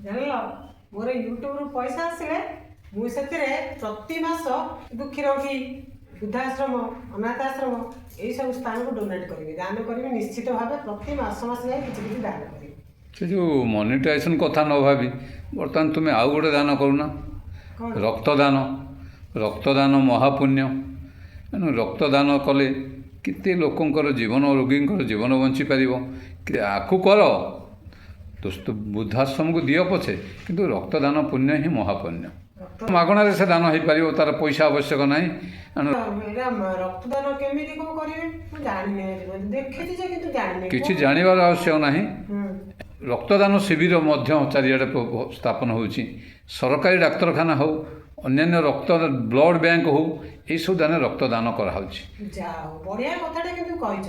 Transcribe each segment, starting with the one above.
ଜାଣିଲ ମୋର ୟୁଟ୍ୟୁବରୁ ପଇସା ଆସିଲେ ମୁଁ ସେଥିରେ ପ୍ରତି ମାସ ଦୁଃଖୀ ରୋଗୀ ବୃଦ୍ଧାଶ୍ରମ ଅନାଥ ଆଶ୍ରମ ଏଇସବୁ ସ୍ଥାନକୁ ଡୋନେଟ୍ କରିବି, ଦାନ କରିବି। ନିଶ୍ଚିତ ଭାବେ ପ୍ରତି ମାସ ଯାଇ କିଛି କିଛି ଦାନ କରିବି। ସେ ଯେଉଁ ମନିଟାଇଜେସନ୍ କଥା ନ ଭାବି ବର୍ତ୍ତମାନ ତୁମେ ଆଉ ଗୋଟେ ଦାନ କରୁନା, ରକ୍ତଦାନ। ରକ୍ତଦାନ ମହାପୁଣ୍ୟ। ତେଣୁ ରକ୍ତଦାନ କଲେ କେତେ ଲୋକଙ୍କର ଜୀବନ, ରୋଗୀଙ୍କର ଜୀବନ ବଞ୍ଚିପାରିବ। ଆକୁ କର, ବୃଦ୍ଧାଶ୍ରମକୁ ଦିଅ ପଛେ, କିନ୍ତୁ ରକ୍ତଦାନ ପୁଣ୍ୟ ହିଁ ମହାପୁଣ୍ୟ। ମାଗଣାରେ ସେ ଦାନ ହେଇପାରିବ, ତାର ପଇସା ଆବଶ୍ୟକ ନାହିଁ। ରକ୍ତଦାନ କେମିତି କ'ଣ କରିବେ ମୁଁ ଜାଣିନି, ଦେଖିଛି ଯେ କିନ୍ତୁ ଜାଣିନି, କିଛି ଜାଣିବାର ଆବଶ୍ୟକ ନାହିଁ। ରକ୍ତଦାନ ଶିବିର ମଧ୍ୟ ଚାରିଆଡ଼େ ସ୍ଥାପନ ହେଉଛି। ସରକାରୀ ଡାକ୍ତରଖାନା ହେଉ, ଅନ୍ୟାନ୍ୟ ରକ୍ତ ବ୍ଲଡ଼ ବ୍ୟାଙ୍କ ହେଉ, ଏଇସବୁ ଦାନ ରକ୍ତଦାନ କରାହେଉଛି। ଯାହା ହଉ, ବଢ଼ିଆ କଥାଟା କିନ୍ତୁ କହିଛ।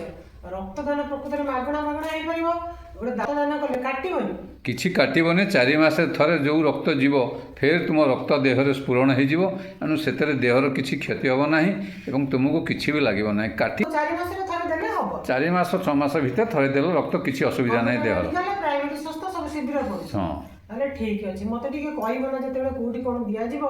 ରକ୍ତଦାନ ପ୍ରକୃତରେ ମାଗଣା ହେଇପାରିବ। ଗୋଟେ ରକ୍ତଦାନ କଲେ କାଟିବନି, କିଛି କାଟିବନି। 4 ମାସରେ ଥରେ ଯେଉଁ ରକ୍ତ ଯିବ, ଫେର ତୁମ ରକ୍ତ ଦେହରେ ସ୍ଫୁରଣ ହେଇଯିବ। ତେଣୁ ସେଥିରେ ଦେହର କିଛି କ୍ଷତି ହେବ ନାହିଁ ଏବଂ ତୁମକୁ କିଛି ବି ଲାଗିବ ନାହିଁ। 4 ମାସରେ ଥରେ ଦେଲେ ହବ। 4 ମାସ 6 ମାସ ଭିତରେ ଥରେ ଦେଲେ ରକ୍ତ କିଛି ଅସୁବିଧା ନାହିଁ ଦେହର। ପ୍ରାଇଭେଟ ସଂସ୍ଥା ସବୁ ଶୀଘ୍ର କରୁଛି। ହଁ, ତାହେଲେ ଠିକ୍ ଅଛି। ମୋତେ ଟିକେ କହିବ ନା ଯେତେବେଳେ କୋଉଠି କ'ଣ ଦିଆଯିବ,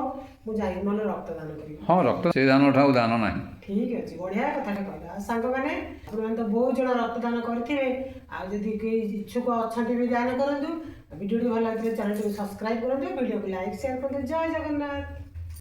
ମୁଁ ଯାଇକି ନହେଲେ ରକ୍ତଦାନ କରିବି। ହଁ, ରକ୍ତ ସେ ଦାନଠୁ ଆଉ ଦାନ ନାହିଁ। ଠିକ୍ ଅଛି, ବଢ଼ିଆ କଥାଟା କହିଲା। ଆଉ ସାଙ୍ଗମାନେ, ଆପଣମାନେ ତ ବହୁତ ଜଣ ରକ୍ତଦାନ କରିଥିବେ। ଆଉ ଯଦି କେହି ଇଚ୍ଛୁକ ଅଛନ୍ତି ବି ଦାନ କରନ୍ତୁ। ଭିଡ଼ିଓଟି ଭଲ ଲାଗିଥିଲେ ଚ୍ୟାନେଲଟିକୁ ସବସ୍କ୍ରାଇବ୍ କରନ୍ତୁ, ଭିଡ଼ିଓକୁ ଲାଇକ୍ ସେୟାର କରନ୍ତୁ। ଜୟ ଜଗନ୍ନାଥ।